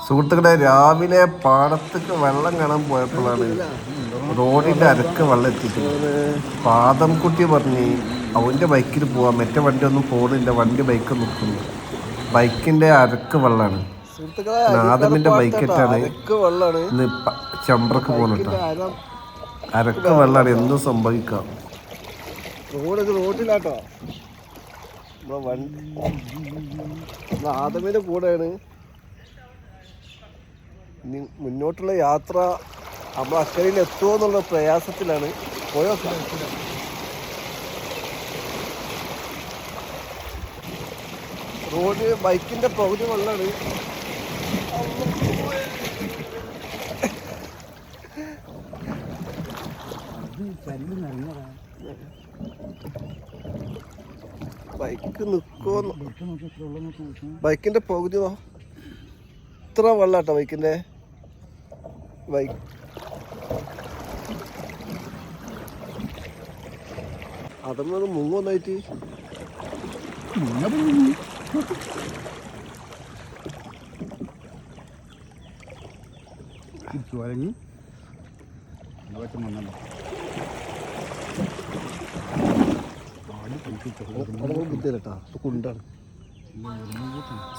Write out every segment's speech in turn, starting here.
സുഹൃത്തുക്കളെ, രാവിലെ പാടത്തേക്ക് വെള്ളം കാണാൻ പോയപ്പോഴാണ് റോഡിന്റെ അരക്ക് വെള്ളം എത്തിയിട്ടുള്ളത്. പാദം കുട്ടി പറഞ്ഞ് അവന്റെ ബൈക്കിൽ പോവാ, മറ്റേ വണ്ടി ഒന്നും പോണില്ല, വണ്ടി ബൈക്ക് നിൽക്കുന്നു. ബൈക്കിന്റെ അരക്ക് വെള്ളമാണ്. നാദമിന്റെ ബൈക്കറ്റാണ് ഇന്ന് ചമ്പ്രക്ക് പോകുന്നുട്ടോ. അരക്ക് വെള്ളമാണ്, എന്തും സംഭവിക്കാം. റോഡിലാട്ടോ നാദമിന്റെ കൂടെയാണ്. മുന്നോട്ടുള്ള യാത്ര നമ്മൾ അക്കരയിൽ എത്തുമോ എന്നുള്ള പ്രയാസത്തിലാണ്. പോയോ റോഡ് ബൈക്കിന്റെ പകുതി വെള്ളമാണ്. ബൈക്ക് നിൽക്കോ, ബൈക്കിന്റെ പകുതി ഇത്ര വെള്ളാട്ടോ ബൈക്കിന്റെ. ബൈക്ക് അതൊന്നും മുങ്ങൊന്നായിട്ട്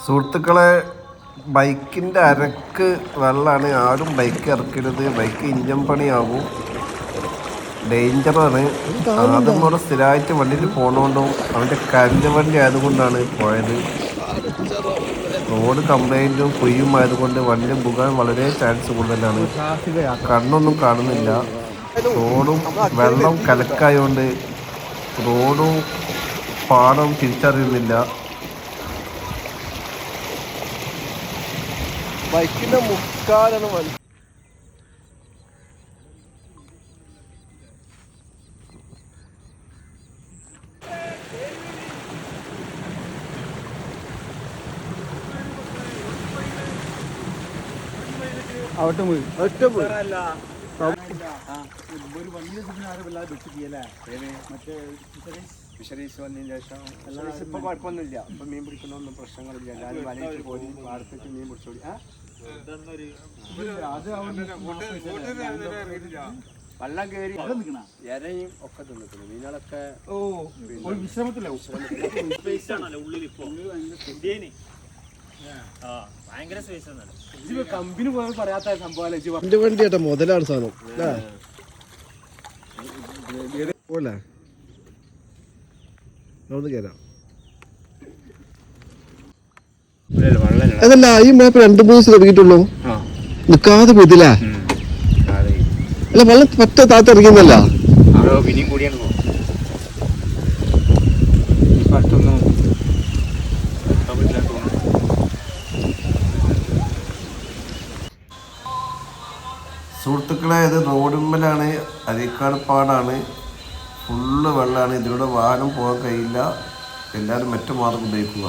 സുഹൃത്തുക്കളെ, ബൈക്കിന്റെ അരക്ക് വെള്ളമാണ്. ആരും ബൈക്ക് ഇറക്കരുത്, ബൈക്ക് ഇഞ്ചൻ പണിയാകും, ഡേഞ്ചറാണ്. ആദ്യം കൂടെ സ്ഥിരമായിട്ട് വണ്ടിയിൽ പോകണോണ്ടും അവൻ്റെ കല്ല് വണ്ടി ആയതുകൊണ്ടാണ് പോയത്. റോഡ് കംപ്ലൈൻറ്റും കുയ്യും ആയതുകൊണ്ട് വണ്ടി പോകാൻ വളരെ ചാൻസ് കൂടുതലാണ്. കണ്ണൊന്നും കാണുന്നില്ല. റോഡും വെള്ളം കലക്കായതുകൊണ്ട് റോഡും പാടവും തിരിച്ചറിയുന്നില്ല. ബൈക്കിന്റെ മുക്കാലാണ് വണ്ടി. അവിടെ പോയി ഫിഷറീസ് വന്നതിന് ശേഷം ഇപ്പൊ കുഴപ്പമൊന്നുമില്ല. ഇപ്പൊ മീൻ പിടിക്കുന്നൊന്നും പ്രശ്നങ്ങളില്ല. എല്ലാവരും വലയിട്ട് പോയി പാടത്തേക്ക് മീൻ പിടിച്ചോടി. വെള്ളം കയറി ഇരയും ഒക്കെ തിന്നിട്ടുണ്ട്. മീനുകളൊക്കെ കമ്പനി പോയാൽ പറയാത്ത സംഭവം. എന്റെ വണ്ടി കേട്ടോ മുതലാണ് സാധനം. പോലെ അതല്ല, ഈ മാപ്പ് 2-3 ദിവസം തുടങ്ങിയിട്ടുള്ളൂ, നിക്കാതെ പോയതില്ല. അല്ല, വെള്ളം പറ്റ താത്ത ഇറങ്ങിയെന്നല്ല. സുഹൃത്തുക്കളെ, ഇത് റോഡുമ്മലാണ്, അരീക്കാട് പാടാണ്, ഫുള്ള് വെള്ളമാണ്. ഇതിലൂടെ വാഹനം പോകാൻ കഴിയില്ല. എല്ലാവരും മറ്റു മാർഗം ഉപയോഗിക്കുക.